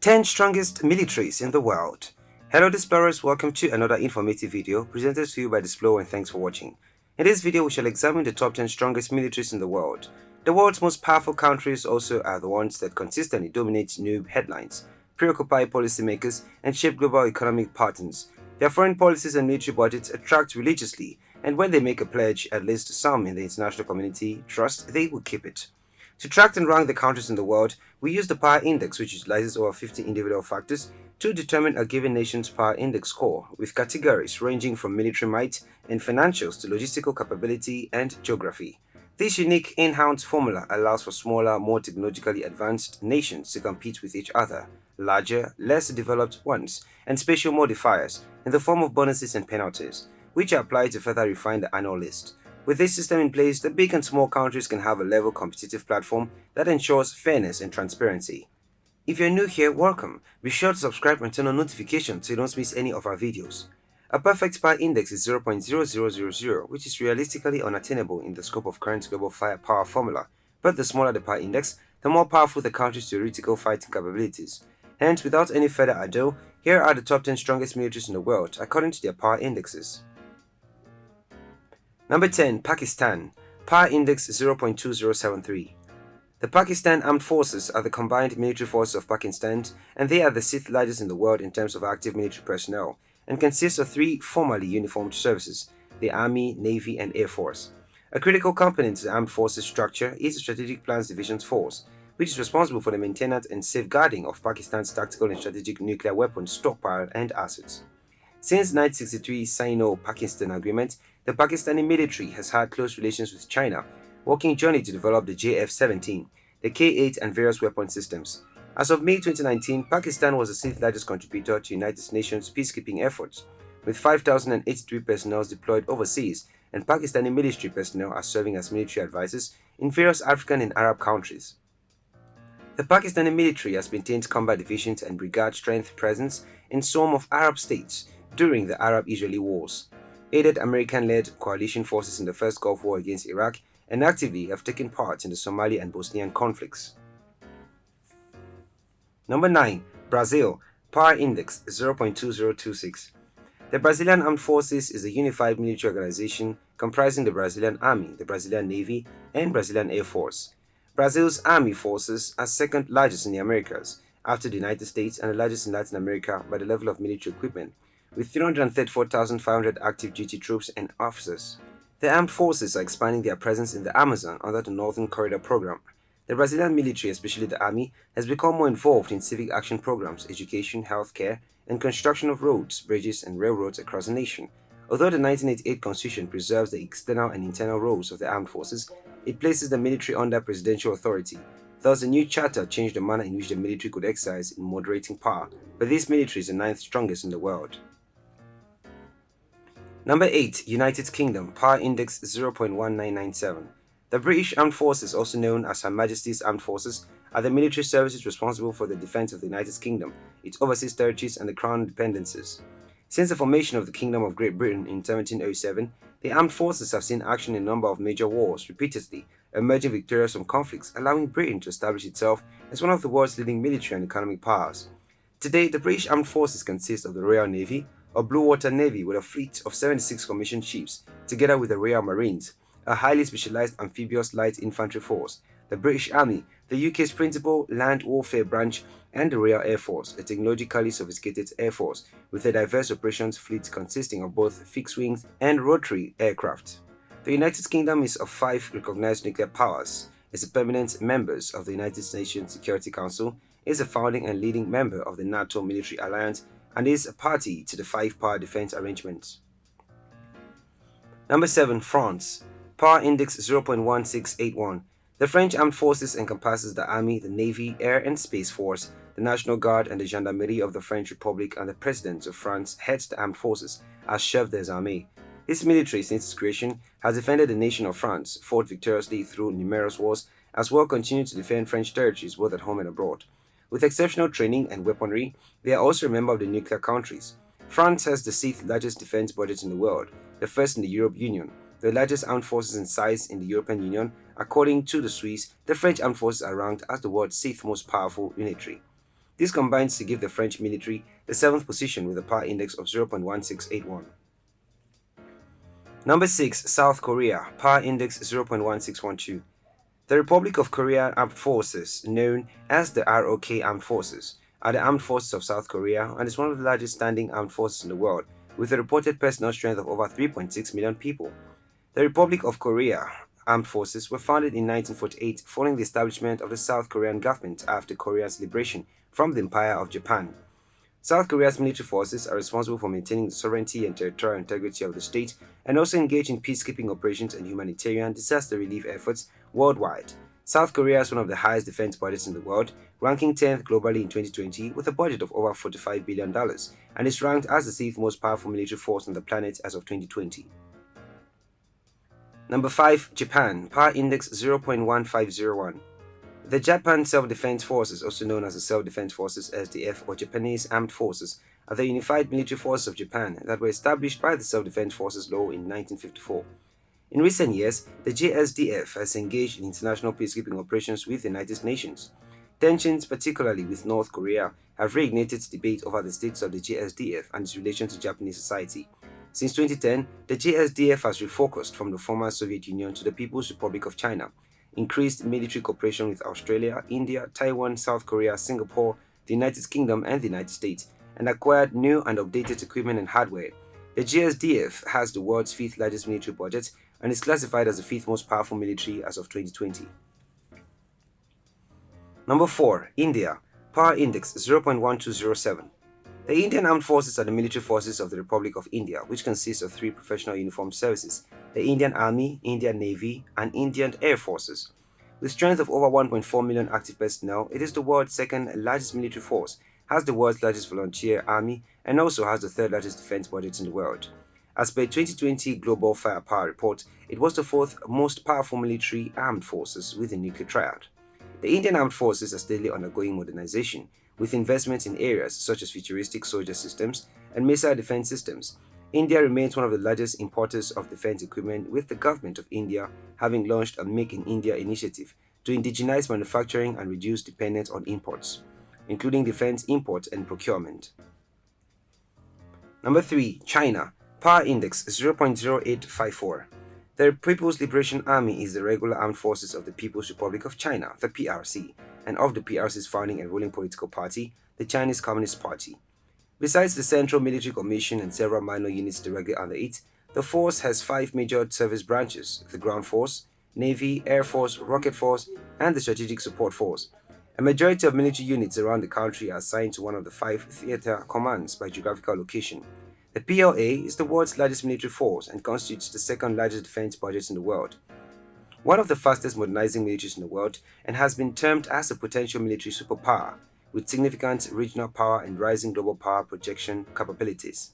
10 strongest militaries in the world. Hello Displorers, welcome to another informative video presented to you by Displo and thanks for watching. In this video we shall examine the top 10 strongest militaries in the world. The world's most powerful countries also are the ones that consistently dominate new headlines, preoccupy policymakers and shape global economic patterns. Their foreign policies and military budgets attract religiously, and when they make a pledge, at least some in the international community trust they will keep it. To track and rank the countries in the world, we use the Power Index, which utilizes over 50 individual factors to determine a given nation's Power Index score, with categories ranging from military might and financials to logistical capability and geography. This unique in-house formula allows for smaller, more technologically advanced nations to compete with each other, larger, less developed ones, and special modifiers in the form of bonuses and penalties, which are applied to further refine the annual list. With this system in place, the big and small countries can have a level competitive platform that ensures fairness and transparency. If you're new here, welcome. Be sure to subscribe and turn on notifications so you don't miss any of our videos. A perfect power index is 0.0000, which is realistically unattainable in the scope of current global firepower formula, but the smaller the power index, the more powerful the country's theoretical fighting capabilities. Hence, without any further ado, here are the top 10 strongest militaries in the world according to their power indexes. Number 10. Pakistan. Power Index 0.2073. The Pakistan Armed Forces are the combined military forces of Pakistan, and they are the 6th largest in the world in terms of active military personnel, and consist of 3 formally uniformed services, the Army, Navy, and Air Force. A critical component to the armed forces structure is the Strategic Plans Division's force, which is responsible for the maintenance and safeguarding of Pakistan's tactical and strategic nuclear weapons stockpile and assets. Since the 1963 Sino-Pakistan Agreement, the Pakistani military has had close relations with China, working jointly to develop the JF-17, the K-8 and various weapon systems. As of May 2019, Pakistan was the 6th largest contributor to United Nations peacekeeping efforts, with 5,083 personnel deployed overseas, and Pakistani military personnel are serving as military advisors in various African and Arab countries. The Pakistani military has maintained combat divisions and brigade strength presence in some of Arab states during the Arab-Israeli wars, aided American-led coalition forces in the first Gulf War against Iraq, and actively have taken part in the Somali and Bosnian conflicts. Number 9. Brazil. Power Index 0.2026. The Brazilian Armed Forces is a unified military organization comprising the Brazilian Army, the Brazilian Navy, and Brazilian Air Force. Brazil's army forces are second largest in the Americas, after the United States, and the largest in Latin America by the level of military equipment, with 334,500 active duty troops and officers. The armed forces are expanding their presence in the Amazon under the Northern Corridor program. The Brazilian military, especially the army, has become more involved in civic action programs, education, healthcare, and construction of roads, bridges, and railroads across the nation. Although the 1988 Constitution preserves the external and internal roles of the armed forces, it places the military under presidential authority. Thus, the new charter changed the manner in which the military could exercise in moderating power, but this military is the 9th strongest in the world. Number 8. United Kingdom. Power Index 0.1997. The British Armed Forces, also known as Her Majesty's Armed Forces, are the military services responsible for the defense of the United Kingdom, its overseas territories, and the Crown dependencies. Since the formation of the Kingdom of Great Britain in 1707, the armed forces have seen action in a number of major wars repeatedly, emerging victorious from conflicts, allowing Britain to establish itself as one of the world's leading military and economic powers. Today, the British Armed Forces consist of the Royal Navy, or Blue Water Navy, with a fleet of 76 commissioned ships, together with the Royal Marines, a highly specialized amphibious light infantry force, the British Army, the UK's principal land warfare branch, and the Royal Air Force, a technologically sophisticated air force with a diverse operations fleet consisting of both fixed-wing and rotary aircraft. The United Kingdom is of 5 recognized nuclear powers, is a permanent member of the United Nations Security Council, is a founding and leading member of the NATO military alliance, and is a party to the 5-power defense arrangements. Number 7. France. Power Index 0.1681. The French Armed Forces encompasses the Army, the Navy, Air and Space Force, the National Guard and the Gendarmerie of the French Republic, and the President of France heads the armed forces as chef des armées. This military, since its creation, has defended the nation of France, fought victoriously through numerous wars, as well continued to defend French territories both at home and abroad. With exceptional training and weaponry, they are also a member of the nuclear countries. France has the 6th largest defense budget in the world, the first in the European Union, the largest armed forces in size in the European Union. According to the Swiss, the French armed forces are ranked as the world's 6th most powerful unitary. This combines to give the French military the 7th position with a power index of 0.1681. Number 6. South Korea, power index 0.1612. The Republic of Korea Armed Forces, known as the ROK Armed Forces, are the armed forces of South Korea and is one of the largest standing armed forces in the world, with a reported personnel strength of over 3.6 million people. The Republic of Korea Armed Forces were founded in 1948 following the establishment of the South Korean government after Korea's liberation from the Empire of Japan. South Korea's military forces are responsible for maintaining the sovereignty and territorial integrity of the state and also engage in peacekeeping operations and humanitarian disaster relief efforts worldwide. South Korea has one of the highest defense budgets in the world, ranking 10th globally in 2020 with a budget of over $45 billion, and is ranked as the 6th most powerful military force on the planet as of 2020. Number 5. Japan, power index 0.1501. The Japan Self-Defense Forces, also known as the Self-Defense Forces (SDF) or Japanese Armed Forces, are the unified military forces of Japan that were established by the Self-Defense Forces Law in 1954. In recent years, the JSDF has engaged in international peacekeeping operations with the United Nations. Tensions, particularly with North Korea, have reignited debate over the status of the JSDF and its relation to Japanese society. Since 2010, the JSDF has refocused from the former Soviet Union to the People's Republic of China, increased military cooperation with Australia, India, Taiwan, South Korea, Singapore, the United Kingdom, and the United States, and acquired new and updated equipment and hardware. The JSDF has the world's 5th largest military budget and is classified as the 5th most powerful military as of 2020. Number 4. India, power index 0.1207. The Indian Armed Forces are the military forces of the Republic of India, which consists of 3 professional uniformed services: the Indian Army, Indian Navy, and Indian Air Forces. With strength of over 1.4 million active personnel, it is the world's 2nd largest military force, has the world's largest volunteer army, and also has the 3rd largest defense budget in the world. As per 2020 Global Firepower Report, it was the 4th most powerful military armed forces with a nuclear triad. The Indian Armed Forces are steadily undergoing modernization, with investments in areas such as futuristic soldier systems and missile defense systems. India remains one of the largest importers of defense equipment, with the government of India having launched a Make in India initiative to indigenize manufacturing and reduce dependence on imports, including defense import and procurement. Number 3. China, power index 0.0854. The People's Liberation Army is the regular armed forces of the People's Republic of China, the PRC, and of the PRC's founding and ruling political party, the Chinese Communist Party. Besides the Central Military Commission and several minor units directly under it, the force has 5 major service branches: the Ground Force, Navy, Air Force, Rocket Force, and the Strategic Support Force. A majority of military units around the country are assigned to one of the 5 theater commands by geographical location. The PLA is the world's largest military force and constitutes the 2nd largest defense budget in the world. One of the fastest modernizing militaries in the world, and has been termed as a potential military superpower, with significant regional power and rising global power projection capabilities.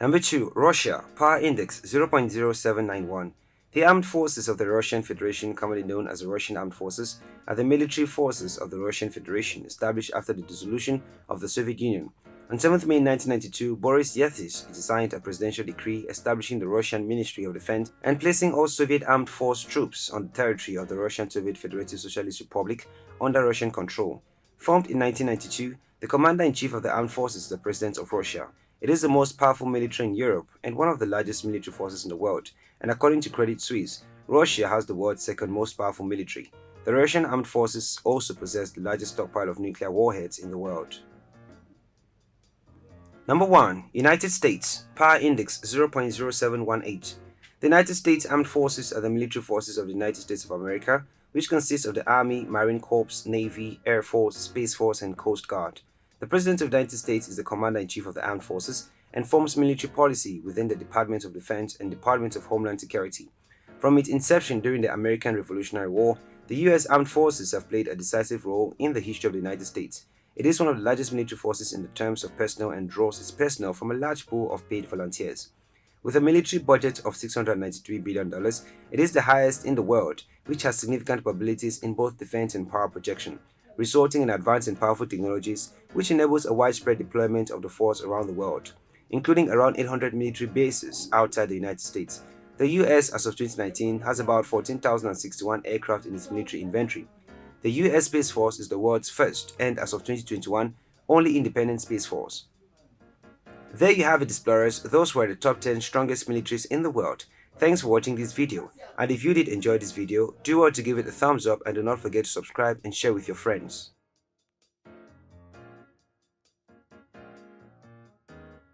Number 2. Russia, power index 0.0791. The armed forces of the Russian Federation, commonly known as the Russian Armed Forces, are the military forces of the Russian Federation established after the dissolution of the Soviet Union. On 7th May 1992, Boris Yeltsin signed a presidential decree establishing the Russian Ministry of Defense and placing all Soviet armed force troops on the territory of the Russian Soviet Federative Socialist Republic under Russian control. Formed in 1992, the Commander-in-Chief of the Armed Forces is the President of Russia. It is the most powerful military in Europe and one of the largest military forces in the world, and according to Credit Suisse, Russia has the world's 2nd most powerful military. The Russian Armed Forces also possess the largest stockpile of nuclear warheads in the world. Number 1. United States, power index 0.0718. The United States Armed Forces are the military forces of the United States of America, which consists of the Army, Marine Corps, Navy, Air Force, Space Force, and Coast Guard. The President of the United States is the Commander-in-Chief of the Armed Forces and forms military policy within the Department of Defense and Department of Homeland Security. From its inception during the American Revolutionary War, the U.S. Armed Forces have played a decisive role in the history of the United States. It is one of the largest military forces in the terms of personnel and draws its personnel from a large pool of paid volunteers. With a military budget of $693 billion, it is the highest in the world, which has significant capabilities in both defense and power projection, resulting in advanced and powerful technologies which enables a widespread deployment of the force around the world, including around 800 military bases outside the United States. The US, as of 2019, has about 14,061 aircraft in its military inventory. The US Space Force is the world's first and, as of 2021, only independent space force. There you have it, explorers. Those were the top 10 strongest militaries in the world. Thanks for watching this video, and if you did enjoy this video, do well to give it a thumbs up and do not forget to subscribe and share with your friends.